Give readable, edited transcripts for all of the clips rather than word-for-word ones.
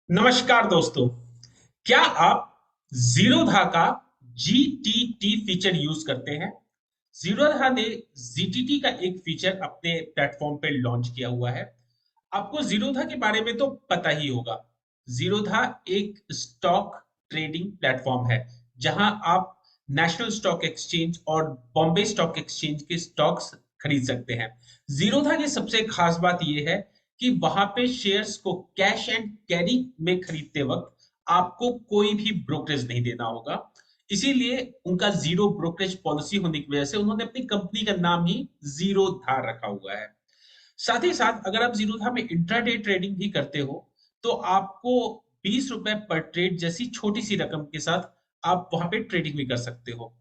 नमस्कार दोस्तों। क्या आप जीरोधा का जीटीटी फीचर यूज करते हैं? जीरोधा ने जीटीटी का एक फीचर अपने प्लेटफॉर्म पे लॉन्च किया हुआ है। आपको जीरोधा के बारे में तो पता ही होगा। जीरोधा एक स्टॉक ट्रेडिंग प्लेटफॉर्म है जहां आप नेशनल स्टॉक एक्सचेंज और बॉम्बे स्टॉक एक्सचेंज के स्टॉक्स खरीद सकते हैं। जीरोधा की सबसे खास बात यह है कि वहां पे शेयर्स को कैश एंड कैरी में खरीदते वक्त आपको कोई भी ब्रोकरेज नहीं देना होगा। इसीलिए उनका जीरो ब्रोकरेज पॉलिसी होने की वजह से उन्होंने अपनी कंपनी का नाम ही जीरो धार रखा हुआ है। साथ ही साथ अगर आप जीरोधा में इंट्राडे ट्रेडिंग भी करते हो तो आपको 20 रुपए पर ट्रेड जैसी छोटी सी रकम के साथ आप वहां पे ट्रेडिंग भी कर सकते हो।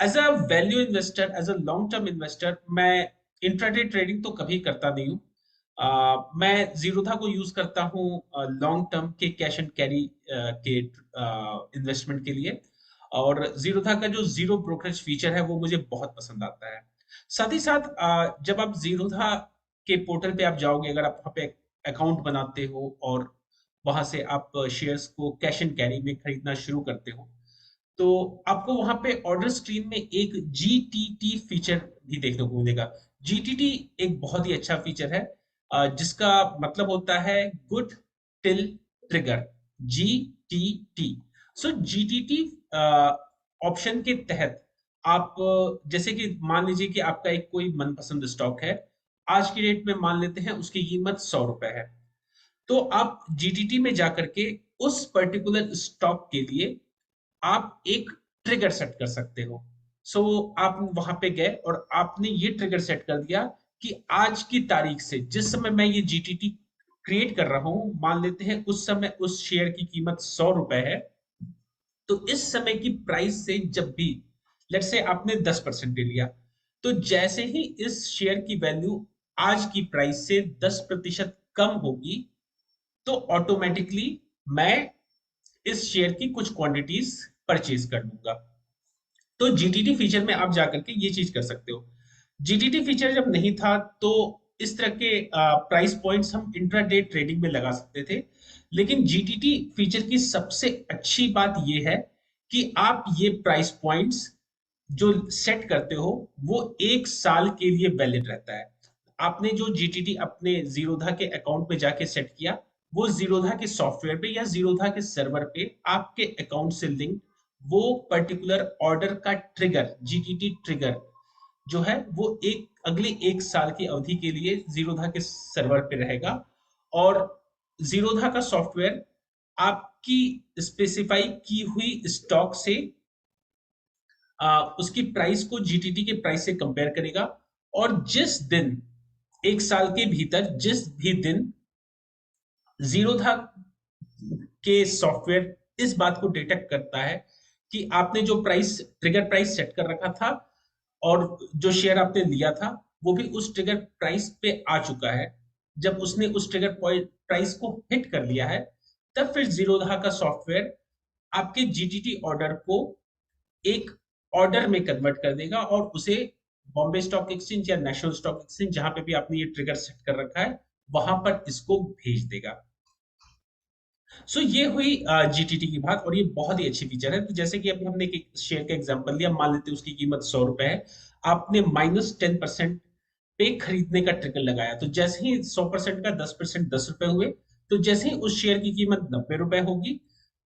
As a value investor, as a long term investor, मैं इंट्राडे ट्रेडिंग तो कभी करता नहीं हूँ। मैं जीरोधा को यूज करता हूँ लॉन्ग टर्म के कैश एंड कैरी के इन्वेस्टमेंट के लिए। और जीरोधा का जो जीरो ब्रोकरेज फीचर है वो मुझे बहुत पसंद आता है। साथ ही साथ जब आप जीरोधा के पोर्टल पे आप जाओगे, अगर आप वहाँ पे अकाउंट बनाते हो और वहां से आप शेयर्स को कैश एंड कैरी में खरीदना शुरू करते हो तो आपको वहां पे ऑर्डर स्क्रीन में एक जीटीटी फीचर भी देखने को मिलेगा। जीटीटी एक बहुत ही अच्छा फीचर है जिसका मतलब होता है गुड टिल ट्रिगर। जीटीटी। सो जीटीटी ऑप्शन के तहत आप जैसे कि मान लीजिए कि आपका एक कोई मनपसंद स्टॉक है। आज की डेट में मान लेते हैं उसकी कीमत 100 रुपए है। तो आप जीटीटी में जाकर के उस पर्टिकुलर स्टॉक के लिए आप एक ट्रिगर सेट कर सकते हो। सो आप वहां पे गए और आपने ये ट्रिगर सेट कर दिया कि आज की तारीख से जिस समय मैं ये जीटीटी क्रिएट कर रहा हूं, मान लेते हैं उस समय उस शेयर की कीमत 100 रुपए है। तो इस समय की प्राइस से जब भी लेट से आपने 10% ले लिया, तो जैसे ही इस शेयर की वैल्यू आज की प्राइस से 10% कम होगी तो ऑटोमेटिकली मैं इस शेयर की कुछ क्वांटिटीज परचेज कर लूंगा। तो जीटीटी फीचर में आप जाकर के ये चीज कर सकते हो। जीटीटी फीचर जब नहीं था तो इस तरह के प्राइस पॉइंट्स हम इंट्राडे ट्रेडिंग में लगा सकते थे। लेकिन जीटीटी फीचर की सबसे अच्छी बात यह है कि आप ये प्राइस पॉइंट्स जो सेट करते हो वो 1 साल के लिए वैलिड रहता है। आपने जो जीटीटी अपने जीरोधा के अकाउंट में जाके सेट किया, वो जीरोधा के सॉफ्टवेयर पे या जीरोधा के सर्वर पे आपके अकाउंट से लिंक वो पर्टिकुलर ऑर्डर का ट्रिगर, जीटीटी ट्रिगर जो है वो एक अगले 1 साल की अवधि के लिए जीरोधा के सर्वर पे रहेगा। और जीरोधा का सॉफ्टवेयर आपकी स्पेसिफाई की हुई स्टॉक से उसकी प्राइस को जीटीटी के प्राइस से कंपेयर करेगा। और जिस दिन 1 साल के भीतर जिस भी दिन जीरोधा के सॉफ्टवेयर इस बात को डिटेक्ट करता है कि आपने जो प्राइस ट्रिगर प्राइस सेट कर रखा था और जो शेयर आपने लिया था वो भी उस ट्रिगर प्राइस पे आ चुका है, जब उसने उस ट्रिगर प्राइस को हिट कर लिया है, तब फिर जीरोधा का सॉफ्टवेयर आपके जीटीटी ऑर्डर को एक ऑर्डर में कन्वर्ट कर देगा और उसे बॉम्बे स्टॉक एक्सचेंज या नेशनल स्टॉक एक्सचेंज जहां पे भी आपने ये ट्रिगर सेट कर रखा है वहां पर इसको भेज देगा। ये हुई जीटीटी की बात और ये बहुत ही अच्छी फीचर है। तो जैसे कि अभी हमने एक शेयर का एग्जांपल लिया, मान लेते हैं उसकी कीमत 100 रुपए है। आपने -10% पे खरीदने का ट्रिगर लगाया, तो जैसे ही 100% का 10% 10 रुपए हुए, तो जैसे ही उस शेयर की कीमत 90 रुपए होगी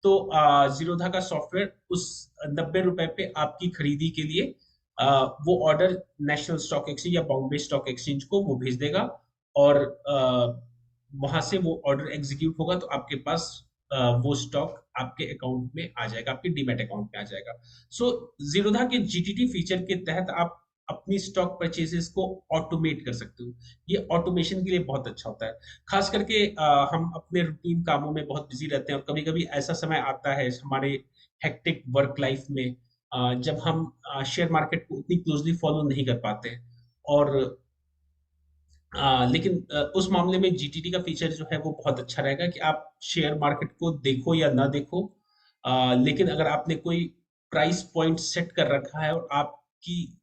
तो जीरोधा का सॉफ्टवेयर उस 90 रुपए पे आपकी खरीदी के लिए वो ऑर्डर नेशनल स्टॉक एक्सचेंज या बॉम्बे स्टॉक एक्सचेंज को वो भेज देगा। और वहां से वो ऑर्डर एग्जीक्यूट होगा तो आपके पास वो स्टॉक आपके अकाउंट में आ जाएगा, आपके डीमैट अकाउंट में आ जाएगा। जीरोधा के जीटीटी फीचर के तहत आप अपनी स्टॉक परचेजेस को ऑटोमेट कर सकते हो। ये ऑटोमेशन के लिए बहुत अच्छा होता है। खास करके हम अपने रूटीन कामों में बहुत बिजी रहते हैं और कभी कभी ऐसा समय आता है हमारे हेक्टिक वर्क लाइफ में जब हम शेयर मार्केट को उतनी क्लोजली फॉलो नहीं कर पाते हैं। और लेकिन उस मामले में जीटीटी का फीचर जो है वो बहुत अच्छा रहेगा कि आप शेयर मार्केट को देखो या ना देखो, लेकिन अगर आपने कोई प्राइस पॉइंट सेट कर रखा है और आपकी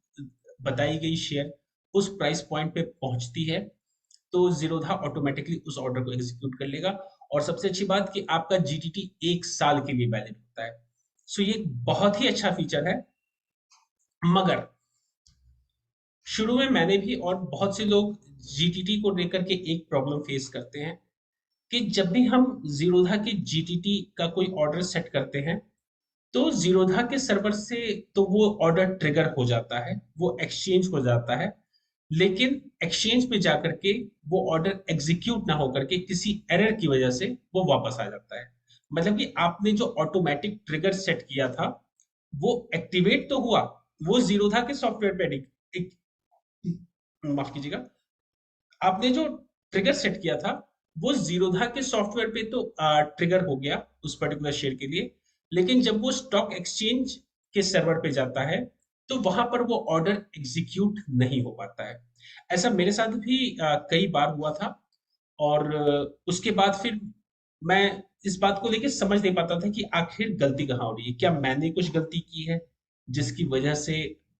बताई गई शेयर उस प्राइस पॉइंट पे पहुंचती है तो जीरोधा ऑटोमेटिकली उस ऑर्डर को एग्जीक्यूट कर लेगा। और सबसे अच्छी बात कि आपका जीटीटी 1 साल के लिए वैलिड होता है। सो ये एक बहुत ही अच्छा फीचर है। मगर शुरू में मैंने भी और बहुत से लोग जीटीटी को लेकर के एक प्रॉब्लम फेस करते हैं कि जब भी हम जीरोधा के जीटीटी का कोई ऑर्डर सेट करते हैं, तो जीरोधा के सर्वर से तो वो ऑर्डर ट्रिगर हो जाता है, वो एक्सचेंज हो जाता है। लेकिन एक्सचेंज पे जाकर के वो ऑर्डर एग्जीक्यूट ना होकर के किसी एरर की वजह से वो वापस आ जाता है। मतलब कि आपने जो ऑटोमेटिक ट्रिगर सेट किया था वो एक्टिवेट तो हुआ, वो जीरोधा के सॉफ्टवेयर पे नहीं, माफ कीजिएगा, आपने जो ट्रिगर सेट किया था वो जीरोधा के सॉफ्टवेयर पे तो ट्रिगर हो गया उस पर्टिकुलर शेयर के लिए। लेकिन जब वो स्टॉक एक्सचेंज के सर्वर पे जाता है तो वहां पर वो ऑर्डर एग्जीक्यूट नहीं हो पाता है। ऐसा मेरे साथ भी कई बार हुआ था। और उसके बाद फिर मैं इस बात को लेकर समझ नहीं पाता था कि आखिर गलती कहाँ हो रही है, क्या मैंने कुछ गलती की है जिसकी वजह से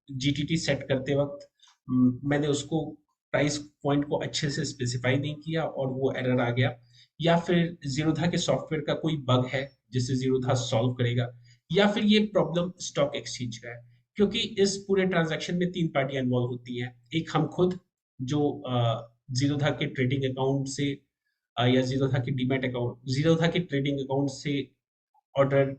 जीटीटी सेट करते वक्त मैंने उसको प्राइस पॉइंट को अच्छे से स्पेसिफाई नहीं किया और वो एरर आ गया, या फिर जीरोधा के सॉफ्टवेयर का कोई बग है जिसे जीरोधा सॉल्व करेगा, या फिर ये प्रॉब्लम स्टॉक एक्सचेंज का है। क्योंकि इस पूरे ट्रांजैक्शन में 3 पार्टियां इन्वॉल्व होती हैं। एक हम खुद, जो जीरोधा के ट्रेडिंग अकाउंट से या जीरोधा के डीमैट अकाउंट, जीरोधा के ट्रेडिंग अकाउंट से ऑर्डर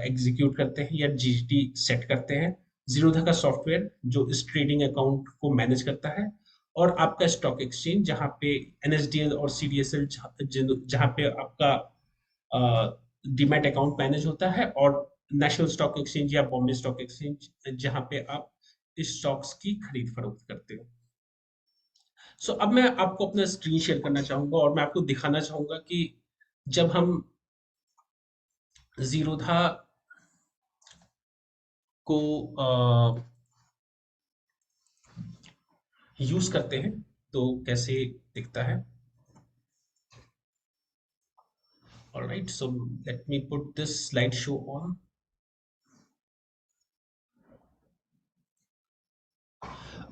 एग्जीक्यूट करते हैं या जीटी सेट करते हैं। जीरोधा का सॉफ्टवेयर जो इस ट्रेडिंग अकाउंट को मैनेज करता है, और आपका स्टॉक एक्सचेंज जहां पे एनएसडीएल और सीडीएसएल, जहां पे आपका डीमैट अकाउंट मैनेज होता है, और नेशनल स्टॉक एक्सचेंज या बॉम्बे स्टॉक एक्सचेंज जहां पे आप इस स्टॉक्स की खरीद फरोख्त करते हो। अब मैं आपको अपना स्क्रीन शेयर करना चाहूंगा और मैं आपको दिखाना चाहूंगा कि जब हम जीरोधा को यूज करते हैं तो कैसे दिखता है। Alright, so let me put this slide show on.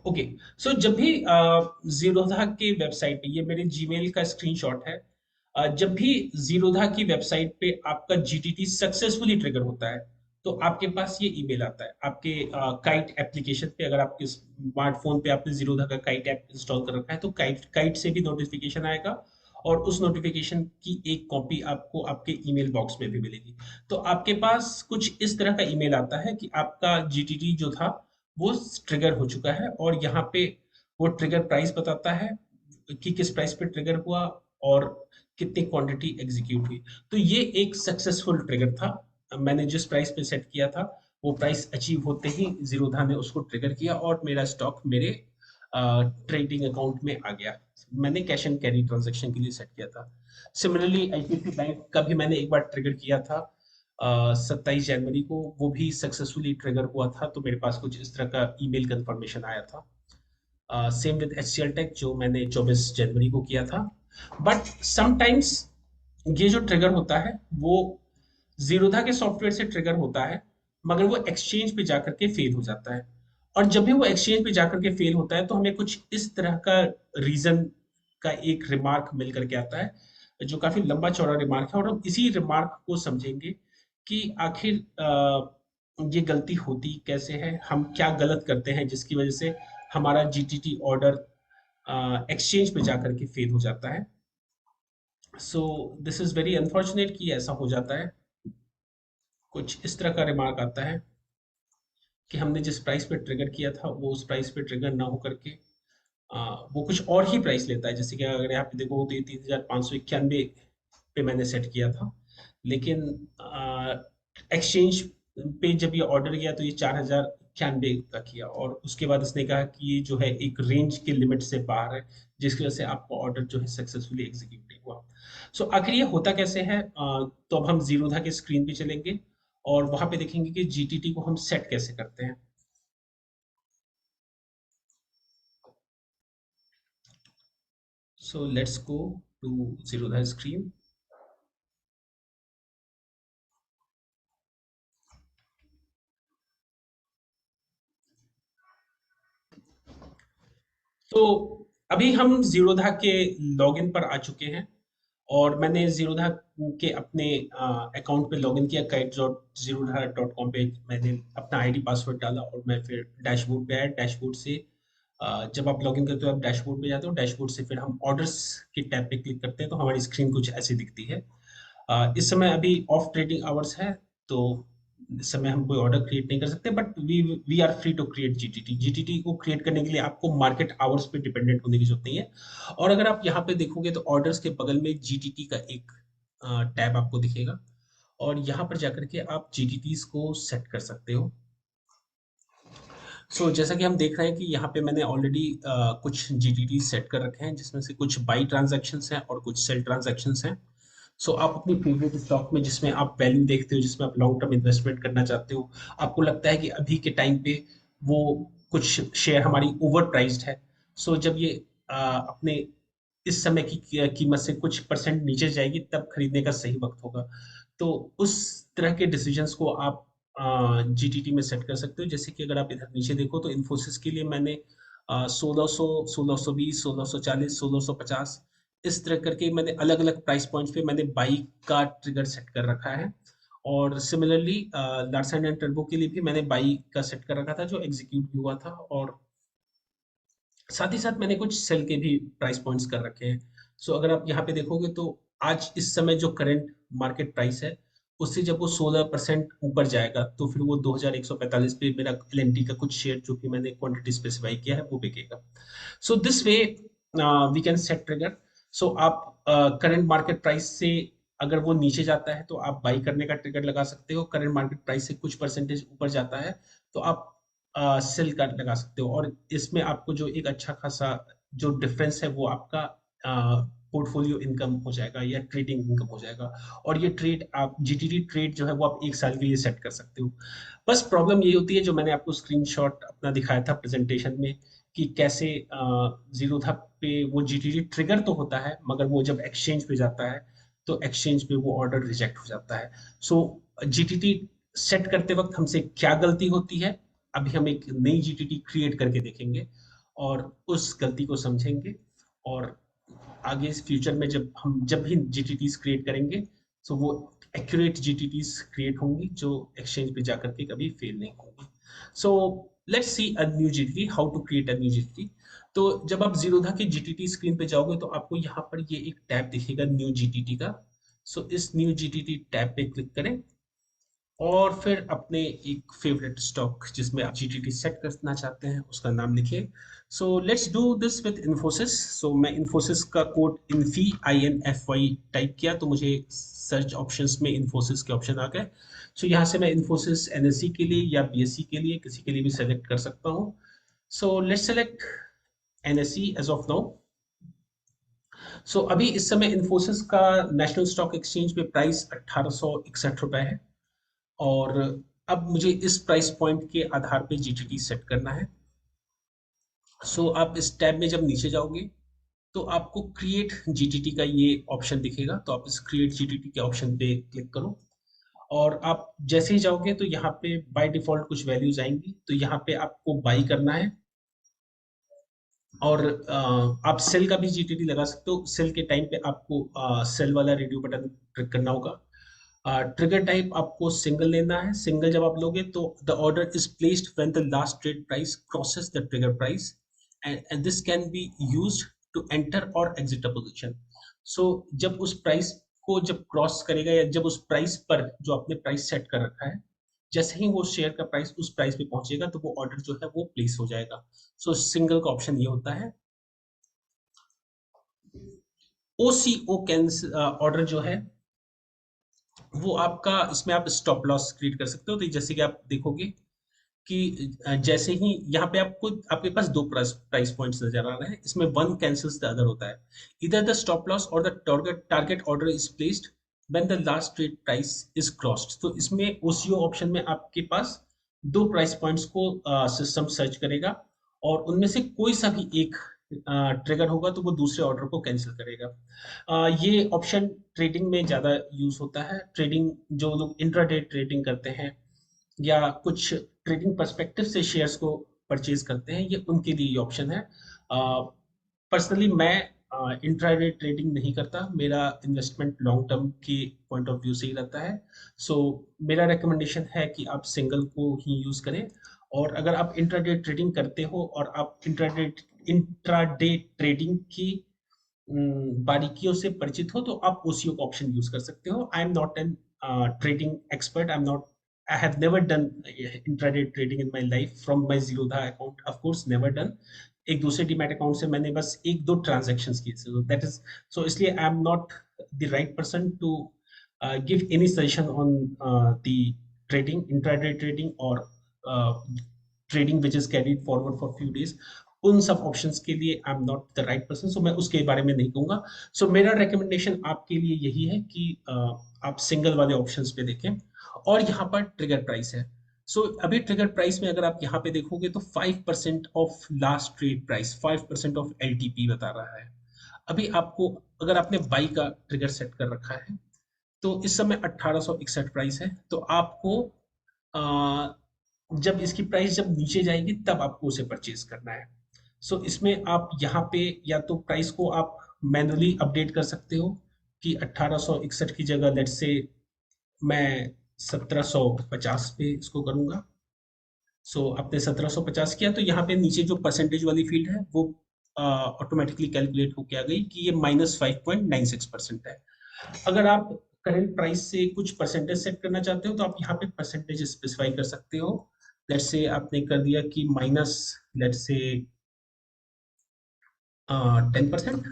Okay, so जब भी जीरोधा की वेबसाइट पे, ये मेरे जीमेल का स्क्रीनशॉट है, जब भी जीरोधा की वेबसाइट पे आपका जीटीटी सक्सेसफुली ट्रिगर होता है तो आपके पास ये ईमेल आता है आपके काइट एप्लीकेशन पे। अगर आपके स्मार्टफोन पे आपने जीरोधा का काइट ऐप इंस्टॉल कर रखा है तो काइट काइट से भी नोटिफिकेशन आएगा, और उस नोटिफिकेशन की एक कॉपी आपको आपके ईमेल बॉक्स में भी मिलेगी। तो आपके पास कुछ इस तरह का ईमेल आता है कि आपका जीटीटी जो था वो ट्रिगर हो चुका है, और यहाँ पे वो ट्रिगर प्राइस बताता है कि किस प्राइस पे ट्रिगर हुआ और कितनी क्वांटिटी एग्जीक्यूट हुई। तो ये एक सक्सेसफुल ट्रिगर था। मैंने जिस प्राइस पे सेट किया था वो प्राइस अचीव होते ही जीरोधा ने उसको ट्रिगर किया और मेरा स्टॉक मेरे ट्रेडिंग अकाउंट में आ गया। मैंने कैश एंड कैरी ट्रांजेक्शन के लिए सेट किया था। सिमिलरली आईसीआईसी बैंक का भी मैंने एक बार ट्रिगर किया था 27 जनवरी को, वो भी सक्सेसफुली ट्रिगर हुआ था, तो मेरे पास कुछ इस तरह का ईमेल कंफर्मेशन आया था। सेम विद एचसीएल टेक जो मैंने 24 जनवरी को किया था। बट समटाइम्स ये जो ट्रिगर होता है वो जीरोधा के सॉफ्टवेयर से ट्रिगर होता है, मगर वो एक्सचेंज पे जाकर के फेल हो जाता है। और जब भी वो एक्सचेंज पे जाकर के फेल होता है तो हमें कुछ इस तरह का रीजन का एक रिमार्क मिल करके आता है, जो काफी लंबा चौड़ा रिमार्क है, और हम इसी रिमार्क को समझेंगे कि आखिर ये गलती होती कैसे है, हम क्या गलत करते हैं जिसकी वजह से हमारा जीटीटी ऑर्डर एक्सचेंज पे जाकर के फेल हो जाता है। So this is very unfortunate कि ऐसा हो जाता है। कुछ इस तरह का रिमार्क आता है कि हमने जिस प्राइस पे ट्रिगर किया था वो उस प्राइस पे ट्रिगर ना होकर के वो कुछ और ही प्राइस लेता है। जैसे कि अगर यहाँ पे देखो तो ये 3,591 पे मैंने सेट किया था, लेकिन एक्सचेंज पे जब ये ऑर्डर गया तो ये 4,091 का किया, और उसके बाद इसने कहा कि ये जो है एक रेंज के लिमिट से बाहर है, जिसकी वजह से आपका ऑर्डर जो है सक्सेसफुली एग्जीक्यूट नहीं हुआ। आखिर ये होता कैसे है, तो अब हम जीरोधा के स्क्रीन पे चलेंगे और वहां पे देखेंगे कि जीटीटी को हम सेट कैसे करते हैं। Let's go to Zerodha screen. तो अभी हम जीरोधा के लॉगिन पर आ चुके हैं, और मैंने जीरोधा के अपने अकाउंट पे लॉगिन किया, kite.zerodha.com पे मैंने अपना आईडी पासवर्ड डाला और मैं फिर डैशबोर्ड पे आया। डैशबोर्ड से जब आप लॉगिन करते हो आप डैशबोर्ड पे जाते हो, डैशबोर्ड से फिर हम ऑर्डर्स के टैब पे क्लिक करते हैं तो हमारी स्क्रीन कुछ ऐसी दिखती है। इस समय अभी ऑफ ट्रेडिंग आवर्स है, तो इस समय हम कोई ऑर्डर क्रिएट नहीं कर सकते, but we we are free to create GTT. GTT को क्रिएट करने के लिए आपको मार्केट आवर्स पे डिपेंडेंट होने की जरूरत नहीं है। और अगर आप यहाँ पे देखोगे तो ऑर्डर्स के बगल में जीटीटी का एक टैब आपको दिखेगा, और यहाँ पर जाकर के आप जीटीटीज को सेट कर सकते हो। जैसा कि हम देख रहे हैं कि यहाँ पे मैंने ऑलरेडी कुछ जीटीटी सेट कर रखे हैं, जिसमें से कुछ बाई ट्रांजैक्शंस हैं और कुछ सेल ट्रांजैक्शंस हैं। आप अपनी फेवरेट स्टॉक में जिसमें आप वैल्यू देखते हो, जिसमें आप लॉन्ग टर्म इन्वेस्टमेंट करना चाहते हो, आपको लगता है कि अभी के टाइम पे वो कुछ शेयर हमारी ओवर प्राइस्ड है, जब ये अपने इस समय की कीमत से कुछ परसेंट नीचे जाएगी तब खरीदने का सही वक्त होगा। तो उस तरह के डिसीजंस को आप जीटीटी में सेट कर सकते हो। जैसे कि अगर आप इधर नीचे देखो तो इन्फोसिस के लिए मैंने 1600, 1620, 1640, 1650 इस तरह करके मैंने अलग अलग प्राइस पॉइंट्स पे मैंने बाई का ट्रिगर सेट कर रखा है। और सिमिलरली लार्सन एंड टर्बो के लिए भी मैंने बाई का सेट कर रखा था, जो एग्जीक्यूट भी हुआ था। और साथ ही साथ मैंने कुछ सेल के भी प्राइस पॉइंट्स कर रखे हैं। अगर आप यहाँ पे देखोगे तो आज इस समय जो करंट मार्केट प्राइस है, उससे जब वो 16% ऊपर जाएगा तो फिर वो 2145 पे मेरा एलएनटी का कुछ शेयर, जो कि मैंने क्वांटिटी स्पेसिफाई किया है, वो बिकेगा। This way we can set trigger. आप करंट मार्केट प्राइस से अगर वो नीचे जाता है तो आप बाई करने का ट्रिगर लगा सकते हो, करंट मार्केट प्राइस से कुछ परसेंटेज ऊपर जाता है तो आप सेल कर लगा सकते हो। और इसमें आपको जो एक अच्छा खासा जो डिफरेंस है वो आपका पोर्टफोलियो इनकम हो जाएगा या ट्रेडिंग इनकम हो जाएगा। और ये ट्रेड आप जीटीटी ट्रेड जो है वो आप एक साल के लिए सेट कर सकते हो। बस प्रॉब्लम ये होती है, जो मैंने आपको स्क्रीनशॉट अपना दिखाया था प्रेजेंटेशन में, कि कैसे जीरोधा पे वो जीटीटी ट्रिगर तो होता है, मगर वो जब एक्सचेंज पे जाता है तो एक्सचेंज पे वो ऑर्डर रिजेक्ट हो जाता है। जीटीटी सेट करते वक्त हमसे क्या गलती होती है, अभी हम एक नई जीटीटी क्रिएट करके देखेंगे और उस गलती को समझेंगे। और आगे इस फ्यूचर में जब भी जीटीटीज क्रिएट करेंगे तो वो एक्यूरेट जीटीटीज क्रिएट होंगी, जो एक्सचेंज पे जाकर के कभी फेल नहीं होंगी। So let's see a new GTT, how to create a new GTT. तो जब आप जीरोधा की जीटीटी स्क्रीन पे जाओगे तो आपको यहाँ पर ये एक टैब दिखेगा न्यू जीटीटी का। इस न्यू जीटीटी टैब पे क्लिक करें और फिर अपने एक फेवरेट स्टॉक जिसमें आप जीटीटी सेट करना चाहते हैं उसका नाम लिखिए। Let's do this with Infosys. मैं इन्फोसिस का कोड इन्फी INFY टाइप किया तो मुझे सर्च ऑप्शंस में इन्फोसिस के ऑप्शन आ गए। यहाँ से मैं इन्फोसिस NSE के लिए या BSE के लिए किसी के लिए भी सेलेक्ट कर सकता हूँ। Let's select NSE as of now. अभी इस समय इन्फोसिस का नेशनल स्टॉक एक्सचेंज पे प्राइस 1861 रुपए है। और अब मुझे इस प्राइस पॉइंट के आधार पे जीटीटी सेट करना है। आप इस टैब में जब नीचे जाओगे तो आपको क्रिएट जीटीटी का ये ऑप्शन दिखेगा, तो आप इस क्रिएट जीटीटी के ऑप्शन पे क्लिक करो। और आप जैसे ही जाओगे तो यहाँ पे बाय डिफॉल्ट कुछ वैल्यूज आएंगी, तो यहाँ पे आपको बाई करना है। और आप सेल का भी जीटीटी लगा सकते हो। सेल के टाइम पे आपको सेल वाला रेडियो बटन क्लिक करना होगा। ट्रिगर टाइप आपको सिंगल लेना है। सिंगल जब आप लोगे तो the order is placed when the last trade price crosses the trigger price, and this can be used to enter or exit a position. जब उस प्राइस को जब क्रॉस करेगा या जब उस प्राइस पर जो आपने प्राइस सेट कर रखा है, जैसे ही वो शेयर का प्राइस उस प्राइस पे पहुंचेगा तो वो ऑर्डर जो है वो प्लेस हो जाएगा। सिंगल का ऑप्शन ये होता है। OCO कैंसिल ऑर्डर जो है वो आपका, इसमें आप स्टॉप लॉस क्रिएट कर सकते हो। तो जैसे कि आप देखोगे कि जैसे ही यहाँ पे आपको आपके पास दो प्राइस पॉइंट्स नजर आ रहे हैं, इसमें वन कैंसिल्स द अदर होता है। इधर द स्टॉप लॉस और the target order is placed when the last trade price is crossed. तो इसमें OCO ऑप्शन में आपके पास दो प्राइस पॉइंट्स को सिस्टम सर्च करेगा और उनमें से कोई सा भी एक ट्रिगर होगा तो वो दूसरे ऑर्डर को कैंसिल करेगा। ये ऑप्शन ट्रेडिंग में ज्यादा यूज होता है। ट्रेडिंग जो लोग इंट्राडे ट्रेडिंग करते हैं या कुछ ट्रेडिंग पर्सपेक्टिव से शेयर्स को परचेज करते हैं, ये उनके लिए ये ऑप्शन है। पर्सनली मैं इंट्राडे ट्रेडिंग नहीं करता, मेरा इन्वेस्टमेंट लॉन्ग टर्म के पॉइंट ऑफ व्यू से ही रहता है। सो मेरा रिकमेंडेशन है कि आप सिंगल को ही यूज करें। और अगर आप इंट्राडे ट्रेडिंग करते हो और आप इंट्राडे ट्रेडिंग की बारीकियों से परिचित हो, तो आप ओसीओ का ऑप्शन यूज कर सकते हो। आई am not an trading expert, I have never done intraday trading in my life from my Zerodha account, of course never done. एक दूसरे डीमैट अकाउंट से मैंने बस एक दो ट्रांजैक्शंस किए, सो दैट इज, सो इसलिए I am not the right person to give any suggestion on the trading, intraday trading और trading which is carried forward for few days. उन सब ऑप्शंस के लिए I am not the right person, so मैं उसके बारे में नहीं कहूंगा। सो मेरा रिकमेंडेशन आपके लिए यही है कि आप सिंगल वाले ऑप्शंस पे देखें। और यहाँ पर ट्रिगर प्राइस है। सो अभी ट्रिगर प्राइस में अगर आप यहाँ पे देखोगे तो 5% of last trade price, 5% of LTP बता रहा है। अभी आपको, अगर आपने बाई का ट्रिगर सेट कर रखा है, तो इस समय 1861 प्राइस है, तो आपको जब इसकी प्राइस जब नीचे जाएगी तब आपको उसे परचेज करना है। सो इसमें आप यहाँ पे या तो प्राइस को आप मैनुअली अपडेट कर सकते हो कि 1861 की जगह लेट्स से मैं 1750 पे इसको करूंगा। सो आपने 1750 किया तो यहाँ पे नीचे जो परसेंटेज वाली फील्ड है वो ऑटोमेटिकली कैलकुलेट होके आ गई कि ये -5.96% है। अगर आप करंट प्राइस से कुछ परसेंटेज सेट करना चाहते हो तो आप यहाँ पे परसेंटेज स्पेसिफाई कर सकते हो। लेट्स से आपने कर दिया कि माइनस, लेट्स से 10%।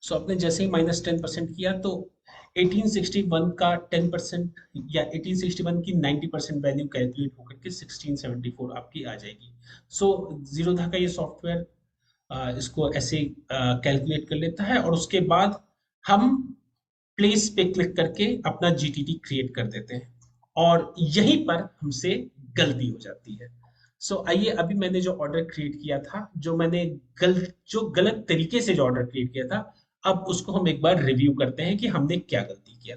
सो आपने जैसे ही -10% किया तो 1861 का 10% या 1861 की 90% वैल्यू कैलकुलेट होकर के 1674 आपकी आ जाएगी। सो जीरोधा का ये सॉफ्टवेयर इसको ऐसे कैलकुलेट कर लेता है और उसके बाद हम प्लेस पे क्लिक करके अपना जीटीटी क्रिएट कर देते हैं और यहीं पर हमसे गलती हो जाती है। सो आइए, अभी मैंने जो ऑर्डर क्रिएट किया था, जो गलत तरीके से जो ऑर्डर क्रिएट किया था, अब उसको हम एक बार रिव्यू करते हैं कि हमने क्या गलती किया।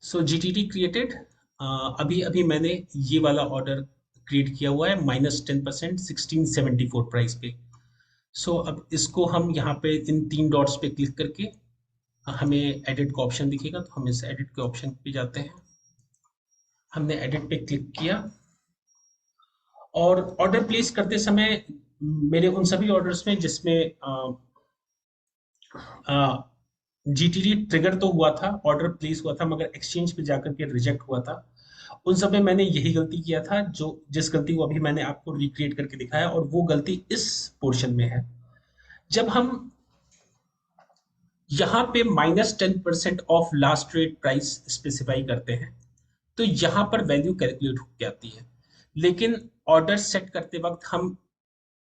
सो जीटीटी क्रिएटेड, अभी अभी मैंने ये वाला ऑर्डर क्रिएट किया हुआ है -10% 1674 प्राइस पे। सो अब इसको हम यहाँ पे इन तीन डॉट्स पे क्लिक करके हमें एडिट का ऑप्शन दिखेगा, तो हम इस एडिट के ऑप्शन पे जाते हैं। हमने एडिट पे क्लिक किया और ऑर्डर प्लेस करते समय मेरे उन सभी ऑर्डर्स में जिसमें जीटीडी ट्रिगर तो हुआ था, ऑर्डर प्लेस हुआ था, मगर एक्सचेंज पे जाकर के रिजेक्ट हुआ था। उन सब में मैंने यही गलती किया था, जो जिस गलती को अभी मैंने आपको रिक्रिएट करके दिखाया, और वो गलती इस पोर्शन में है। जब हम यहाँ पे -10% of last trade price specify करते हैं तो यहाँ पर वैल्यू कैलकुलेट होकर आती है, लेकिन ऑर्डर सेट करते वक्त हम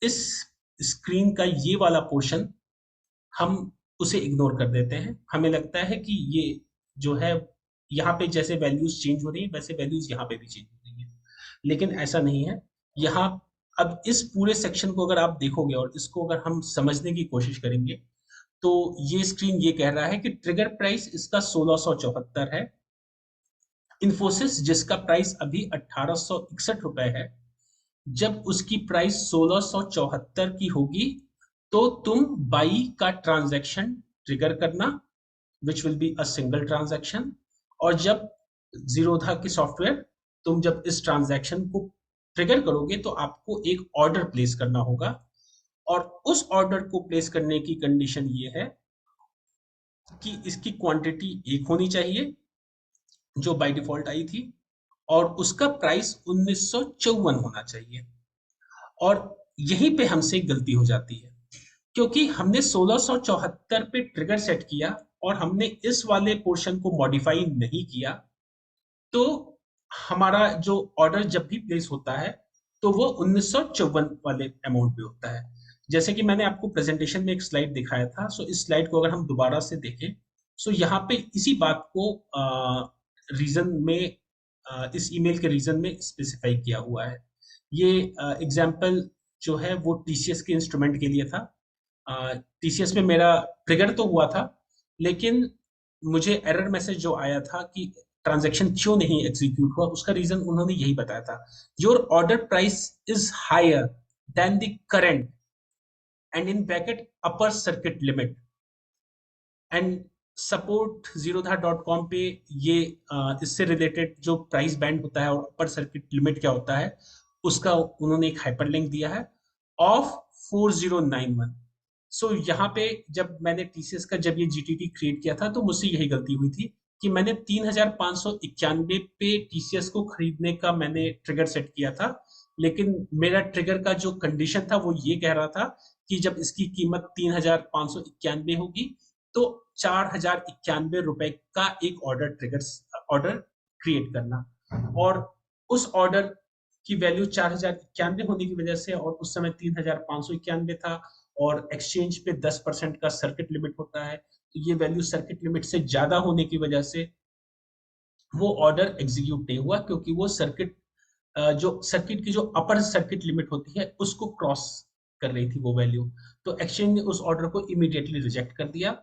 इस स्क्रीन का ये वाला पोर्शन हम उसे इग्नोर कर देते हैं। हमें लगता है कि ये जो है, यहाँ पे जैसे वैल्यूज चेंज हो रही है वैसे वैल्यूज यहाँ पे भी चेंज हो रही है, लेकिन ऐसा नहीं है। यहाँ अब इस पूरे सेक्शन को अगर आप देखोगे और इसको अगर हम समझने की कोशिश करेंगे तो ये स्क्रीन ये कह रहा है कि ट्रिगर प्राइस इसका 1674 है। इन्फोसिस जिसका प्राइस अभी 1861 रुपए है, जब उसकी प्राइस 1674 की होगी तो तुम बाई का ट्रांजैक्शन ट्रिगर करना, which will be a single transaction. और जब जीरोधा की सॉफ्टवेयर, तुम जब इस ट्रांजैक्शन को ट्रिगर करोगे तो आपको एक ऑर्डर प्लेस करना होगा, और उस ऑर्डर को प्लेस करने की कंडीशन ये है कि इसकी क्वांटिटी एक होनी चाहिए जो बाय डिफॉल्ट आई थी, और उसका प्राइस 1954 होना चाहिए। और यहीं पे हमसे गलती हो जाती है, क्योंकि हमने 1674 पे ट्रिगर सेट किया और हमने इस वाले पोर्शन को मॉडिफाई नहीं किया, तो हमारा जो ऑर्डर जब भी प्लेस होता है तो वो 1954 वाले अमाउंट पे होता है। जैसे कि मैंने आपको प्रेजेंटेशन में एक स्लाइड दिखाया था, सो इस स्लाइड को अगर हम दोबारा से देखें, सो यहाँ पे इसी बात को रीजन में, इस ईमेल के रीजन में स्पेसिफाई किया हुआ है। ये एग्जाम्पल जो है वो टीसीएस के इंस्ट्रूमेंट के लिए था। टीसीएस में मेरा ट्रिगर तो हुआ था, लेकिन मुझे एरर मैसेज जो आया था कि ट्रांजैक्शन क्यों नहीं एग्जीक्यूट हुआ, उसका रीजन उन्होंने यही बताया था, your order price is higher than the current and in bracket upper circuit limit and support zerodha.com पे ये इससे रिलेटेड जो प्राइस बैंड होता है और अपर सर्किट लिमिट क्या होता है उसका उन्होंने एक हाइपरलिंक दिया है ऑफ 4091। सो यहाँ पे जब मैंने टीसीएस का जब ये जीटीटी क्रिएट किया था तो मुझसे यही गलती हुई थी कि मैंने 3591 पे टीसीएस को खरीदने का मैंने ट्रिगर सेट किया था, लेकिन मेरा ट्रिगर का जो कंडीशन था वो ये कह रहा था कि जब इसकी कीमत 3591 होगी तो 4091 रुपए का एक ऑर्डर क्रिएट करना, और उस ऑर्डर की वैल्यू 4091 होने की वजह से और उस समय 3591 था और एक्सचेंज पे 10% का सर्किट लिमिट होता है, तो ये वैल्यू सर्किट लिमिट से ज्यादा होने की वजह से वो ऑर्डर एग्जीक्यूट नहीं हुआ, क्योंकि वो सर्किट की जो अपर सर्किट लिमिट होती है उसको क्रॉस कर रही थी वो वैल्यू। तो एक्सचेंज ने उस ऑर्डर को इमीडिएटली रिजेक्ट कर दिया।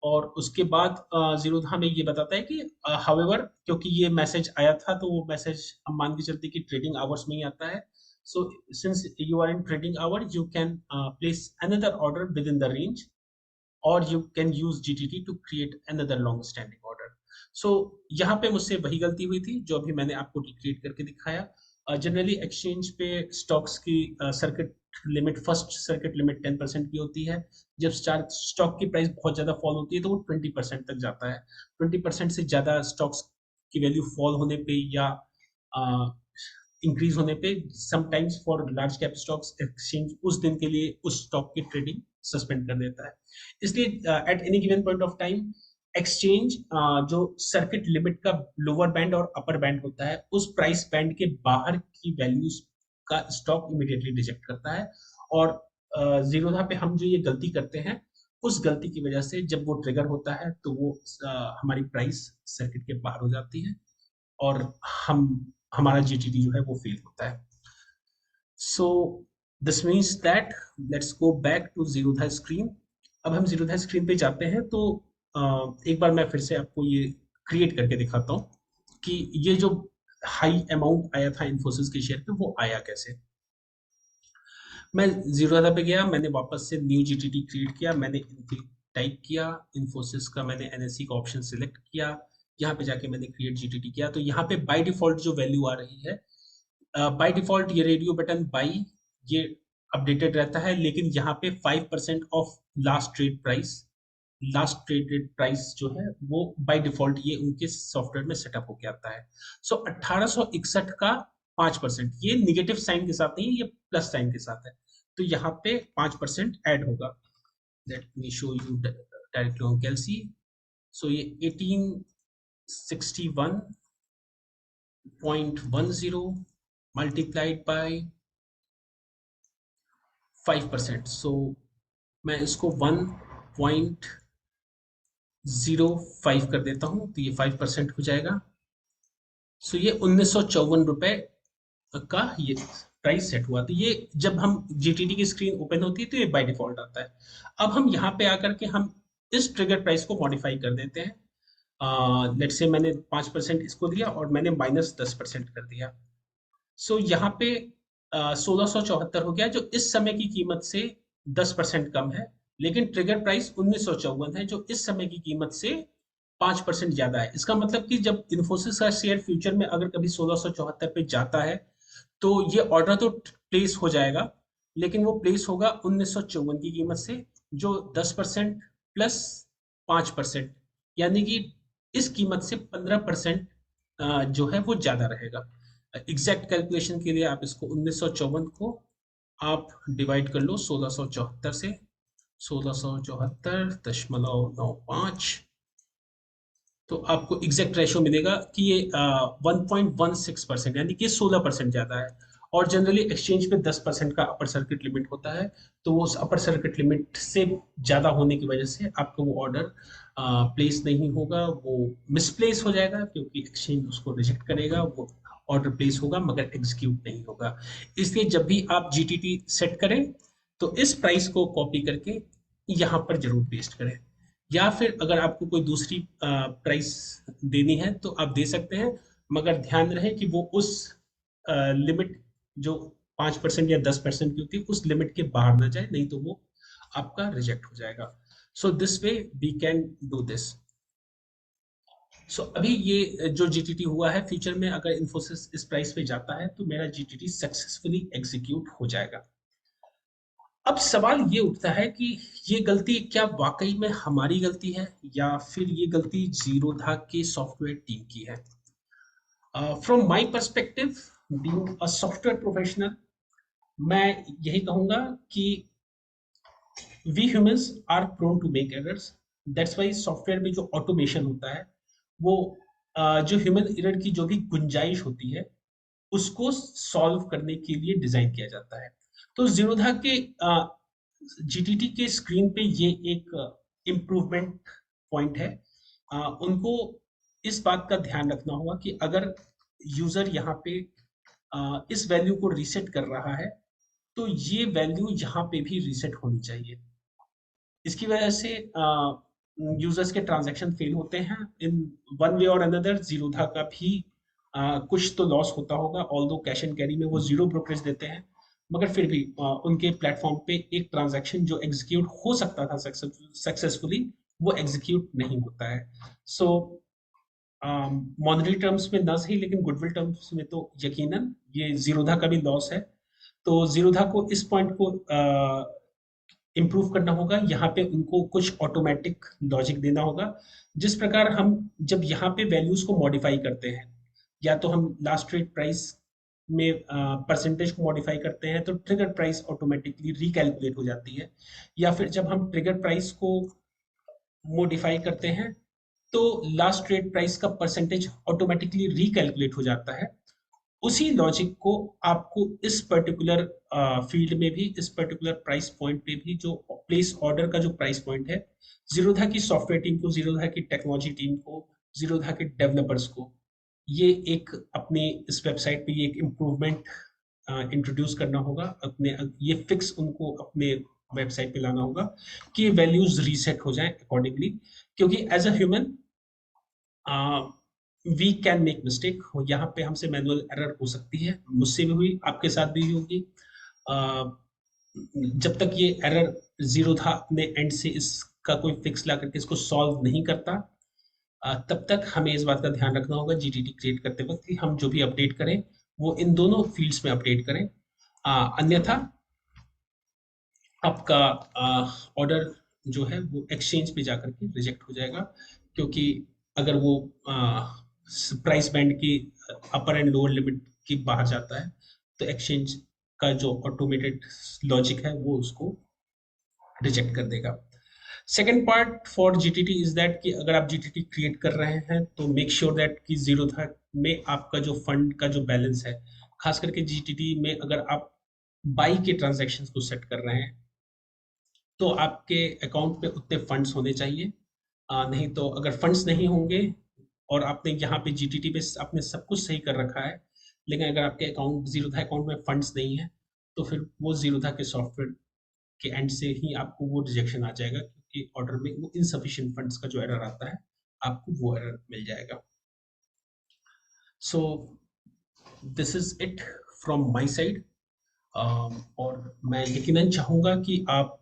और उसके बाद जीरोधा में ये बताता है कि हाउएवर क्योंकि ये मैसेज आया था तो वो मैसेज हम मान के चलते कि ट्रेडिंग आवर्स में ही आता है। So since you are in trading hour you can place another order within the range और you can use GTT to create another long standing order. So यहाँ पे मुझसे वही गलती हुई थी जो अभी मैंने आपको रिक्रिएट करके दिखाया। जनरली एक्सचेंज पे स्टॉक्स की circuit limit first circuit limit 10% की होती है। जब स्टॉक की प्राइस बहुत ज्यादा फॉल होती है तो वो 20% तक जाता है। 20% से ज्यादा स्टॉक्स की वैल्यू फॉल होने पे या इंक्रीज होने पे sometimes for large cap stocks exchange उस दिन के लिए उस स्टॉक की ट्रेडिंग सस्पेंड कर देता है। इसलिए at any given point of time exchange जो सर्किट लिमिट का लोअर बैंड और अपर बैंड होता है उस प्राइस बैंड के बाहर की वैल्यूज का स्टॉक इमीडिएटली रिजेक्ट करता है। और जीरोधा पे हम जो ये गलती करते हैं उस गलती की वजह से जब वो ट्रिगर होता है तो वो हमारी प्राइस सर्किट के बाहर हो जाती है और हमारा जीटीटी जो है वो फेल होता है। So this means that let's go back to Zerodha screen. अब हम जीरोधा स्क्रीन पे जाते हैं तो एक बार मैं फिर से आपको ये क्रिएट करके दिखाता हूँ कि ये जो हाई अमाउंट आया था इन्फोसिस के शेयर पे वो आया कैसे। मैं जीरोधा पे गया, मैंने वापस से न्यू जीटीटी क्रिएट किया, मैंने टाइप किया इन्फोसिस का, मैंने एनएससी का ऑप्शन सिलेक्ट किया, यहाँ पे जाके मैंने क्रिएट जीटीटी किया। तो यहाँ पे बाय डिफॉल्ट जो वैल्यू आ रही है बाय डिफॉल्ट ये रेडियो बटन बाई ये अपडेटेड रहता है, लेकिन यहाँ पे 5% ऑफ लास्ट ट्रेडेड प्राइस जो है वो बाय डिफॉल्ट ये उनके सॉफ्टवेयर में सेटअप होके आता है। सो 1861 का 5% ये निगेटिव साइन के साथ नहीं, ये प्लस साइन के साथ है, तो यहाँ पे 5% ऐड होगा। Let me show you directly on calcy. So ये 1861.10 मल्टीप्लाइड बाय 5%। सो मैं इसको 1.05 कर देता हूं तो ये 5% हो जाएगा। सो ये 1954 रुपए का ये प्राइस सेट हुआ। तो ये जब हम जीटीडी की स्क्रीन ओपन होती है तो ये बाय डिफॉल्ट आता है। अब हम यहाँ पे आकर के हम इस ट्रिगर प्राइस को मॉडिफाई कर देते हैं। लेट से मैंने 5% इसको दिया और मैंने -10% कर दिया। सो यहाँ पे 1674 हो गया जो इस समय की कीमत से 10% कम है, लेकिन ट्रिगर प्राइस 1954 है जो इस समय की कीमत से 5% ज्यादा है। इसका मतलब कि जब इन्फोसिस का शेयर फ्यूचर में अगर कभी 1674 पे जाता है तो ये ऑर्डर तो प्लेस हो जाएगा, लेकिन वो प्लेस होगा 1954 की कीमत से जो 10% प्लस 5%, यानी कि इस कीमत से 15% जो है वो ज्यादा रहेगा। एग्जैक्ट कैलकुलेशन के लिए आप इसको 1954 को आप डिवाइड कर लो 1674 से, 1674.95, तो आपको एग्जैक्ट रेशो मिलेगा कि ये 1.16% यानी कि 16% ज्यादा है। और जनरली एक्सचेंज पे 10% का अपर सर्किट लिमिट होता है, तो वो उस अपर सर्किट लिमिट से ज्यादा होने की वजह से आपको वो ऑर्डर प्लेस नहीं होगा, वो मिसप्लेस हो जाएगा क्योंकि एक्सचेंज उसको रिजेक्ट करेगा, वो ऑर्डर प्लेस होगा मगर एग्जीक्यूट नहीं होगा। इसलिए जब भी आप जीटीटी सेट करें तो इस प्राइस को कॉपी करके यहाँ पर जरूर पेस्ट करें, या फिर अगर आपको कोई दूसरी प्राइस देनी है तो आप दे सकते हैं, मगर ध्यान रहे कि वो उस लिमिट जो 5% या 10% की होती है उस लिमिट के बाहर ना जाए, नहीं तो वो आपका रिजेक्ट हो जाएगा। So this way we can do this. So अभी ये जो जीटीटी हुआ है, फ्यूचर में अगर इन्फोसिस इस प्राइस पे जाता है तो मेरा जीटीटी सक्सेसफुली एग्जीक्यूट हो जाएगा। अब सवाल ये उठता है कि ये गलती क्या वाकई में हमारी गलती है या फिर ये गलती जीरोधा के सॉफ्टवेयर टीम की है। From my perspective, being a software professional, मैं यही कहूंगा कि we humans are prone to make errors. That's why software में जो ऑटोमेशन होता है वो जो ह्यूमन एरर की जो भी गुंजाइश होती है उसको सॉल्व करने के लिए डिजाइन किया जाता है। तो जीरोधा के जीटीटी के स्क्रीन पे ये एक इम्प्रूवमेंट पॉइंट है। उनको इस बात का ध्यान रखना होगा कि अगर यूजर यहाँ पे इस वैल्यू को रीसेट कर रहा है तो ये वैल्यू यहाँ पे भी रीसेट होनी चाहिए। इसकी वजह से यूजर्स के ट्रांजैक्शन फेल होते हैं इन वन वे और अनदर। जीरोधा का भी कुछ तो लॉस होता होगा, ऑल्दो कैश एंड कैरी में वो जीरो ब्रोकरेज देते हैं, मगर फिर भी उनके प्लेटफॉर्म पे एक ट्रांजैक्शन जो एग्जीक्यूट हो सकता था सक्सेसफुली वो एग्जीक्यूट नहीं होता है। सो मॉनेटरी टर्म्स में न सही लेकिन गुडविल टर्म्स में तो यकीनन ये जीरोधा का भी लॉस है। तो जीरोधा को इस पॉइंट को इम्प्रूव करना होगा। यहाँ पे उनको कुछ ऑटोमेटिक लॉजिक देना होगा। जिस प्रकार हम जब यहाँ पे वैल्यूज को मॉडिफाई करते हैं, या तो हम लास्ट ट्रेड प्राइस में परसेंटेज को मॉडिफाई करते हैं तो ट्रिगर प्राइस ऑटोमेटिकली रिकैलकुलेट हो जाती है, या फिर जब हम ट्रिगर प्राइस को मॉडिफाई करते हैं तो लास्ट ट्रेड प्राइस का परसेंटेज ऑटोमेटिकली रिकैलकुलेट हो जाता है। उसी लॉजिक को आपको इस पर्टिकुलर फील्ड में भी, इस पर्टिकुलर प्राइस पॉइंट पे भी, जो प्लेस ऑर्डर का जो प्राइस पॉइंट है, जीरोधा की सॉफ्टवेयर टीम को, जीरोधा की टेक्नोलॉजी टीम को, जीरोधा के डेवलपर्स को ये एक अपने इस वेबसाइट पे ये एक इम्प्रूवमेंट इंट्रोड्यूस करना होगा। अपने ये फिक्स उनको अपने वेबसाइट पे लाना होगा कि वैल्यूज रीसेट हो जाएं अकॉर्डिंगली, क्योंकि as a human we can make mistake. यहाँ पे हमसे मैनुअल एरर हो सकती है, मुझसे भी हुई, आपके साथ भी होगी। जब तक ये एरर जीरोधा अपने एंड से इसका कोई फिक्स ला करके इसको सॉल्व नहीं करता, तब तक हमें इस बात का ध्यान रखना होगा जीटीटी क्रिएट करते वक्त कि हम जो भी अपडेट करें वो इन दोनों फील्ड्स में अपडेट करें। अन्यथा आपका ऑर्डर जो है वो एक्सचेंज पे जाकर के रिजेक्ट हो जाएगा, क्योंकि अगर वो प्राइस बैंड की अपर एंड लोअर लिमिट के बाहर जाता है तो एक्सचेंज का जो ऑटोमेटेड लॉजिक है वो उसको रिजेक्ट कर देगा। Second part for GTT is that कि अगर आप जीटीटी क्रिएट कर रहे हैं तो मेक श्योर दैट कि जीरोधा में आपका जो फंड का जो बैलेंस है, खास करके जीटीटी में अगर आप बाई के ट्रांजेक्शन को सेट कर रहे हैं तो आपके अकाउंट पे उतने फंड्स होने चाहिए। नहीं तो अगर फंड्स नहीं होंगे और आपने यहाँ पे जीटीटी पे आपने सब कुछ सही कर रखा है, लेकिन अगर आपके अकाउंट जीरोधा अकाउंट में फंड्स नहीं है तो फिर वो जीरोधा के सॉफ्टवेयर के एंड से ही आपको वो रिजेक्शन आ जाएगा, क्योंकि ऑर्डर में वो इनसफिशिएंट फंड्स का जो एरर आता है आपको वो एरर मिल जाएगा। So this is it from my side. और मैं यकीनन चाहूंगा कि आप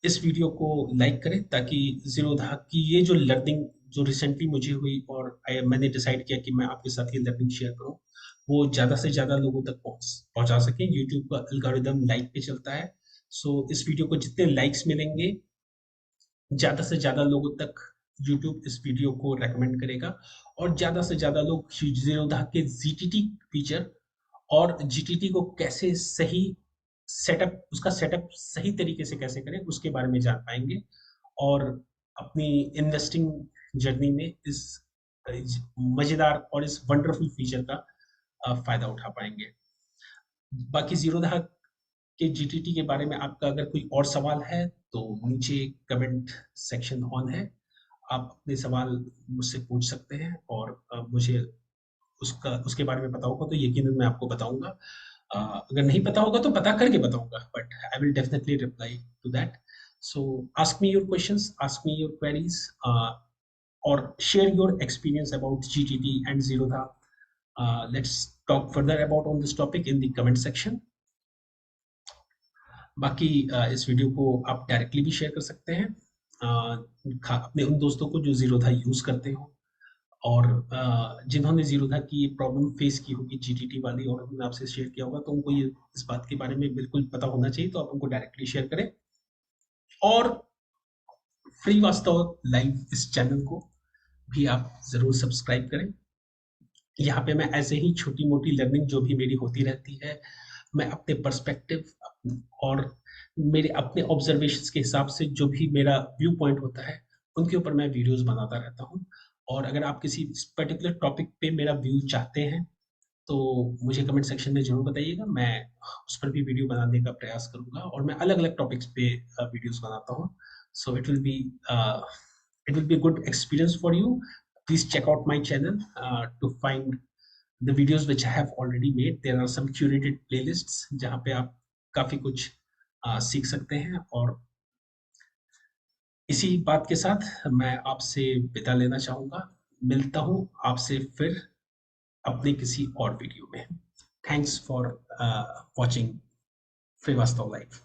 इस वीडियो को लाइक करें ताकि जीरोधा की ये जो लर्निंग जो रिसेंटली मुझे हुई और मैंने डिसाइड किया कि मैं आपके साथ ये लर्निंग शेयर करूं, वो ज़्यादा से ज़्यादा लोगों तक पहुंचा सकें। यूट्यूब का एल्गोरिदम लाइक पे चलता है, सो इस वीडियो को जितने लाइक्स मिलेंगे ज़्यादा से ज़्यादा लोगों तक यूट्यूब इस वीडियो को रेकमेंड करेगा और ज़्यादा से ज़्यादा लोग जीरोधा के जीटीटी फीचर और जीटीटी को कैसे सही सेटअप, उसका सेटअप सही तरीके से कैसे करें उसके बारे में जान पाएंगे और अपनी इन्वेस्टिंग जर्नी में इस मजेदार और इस वंडरफुल फीचर का फायदा उठा पाएंगे। बाकी जीरोधा के जीटीटी के बारे में आपका अगर कोई और सवाल है तो नीचे कमेंट सेक्शन ऑन है, आप अपने सवाल मुझसे पूछ सकते हैं और मुझे उसके बारे में पता होगा तो यकीनन मैं आपको बताऊंगा। अगर नहीं पता होगा तो पता करके बताऊंगा, but I will definitely reply to that. So ask me your questions, ask me your queries, or share your experience about GTT and Zerodha. Let's talk further about on this topic in the comment section. बाकी इस video को आप directly भी share कर सकते हैं अपने उन दोस्तों को जो ज़ीरोधा यूज़ करते हो, और जिन्होंने ज़ीरोधा की प्रॉब्लम फेस की होगी जीटीटी वाली, और उन्होंने आपसे शेयर किया होगा, तो उनको ये इस बात के बारे में बिल्कुल पता होना चाहिए, तो आप उनको डायरेक्टली शेयर करें। और श्रीवास्तव लाइव इस चैनल को भी आप ज़रूर सब्सक्राइब करें। यहाँ पे मैं ऐसे ही छोटी-मोटी लर्निंग जो भी मेरी होती रहती है, मैं अपने पर्सपेक्टिव और मेरे अपने ऑब्जर्वेशंस के हिसाब से जो भी मेरा व्यू पॉइंट होता है, उनके ऊपर मैं वीडियोज़ बनाता रहता हूँ। और अगर आप किसी पर्टिकुलर टॉपिक पे मेरा व्यू चाहते हैं, तो मुझे कमेंट सेक्शन में ज़रूर बताइएगा। मैं उस पर भी वीडियो बनाने का प्रयास करूँगा, और मैं अलग-अलग टॉपिक्स पे वीडियोज़ बनाता हूँ। So it will be good experience for you. Please check out my channel to find the videos which I have already made. There are some curated playlists जहाँ पे आप काफ़ी कुछ सीख सकते हैं। और इसी बात के साथ मैं आपसे विदा लेना चाहूँगा। मिलता हूँ आपसे फिर अपने किसी और वीडियो में। Thanks for watching Srivastava live.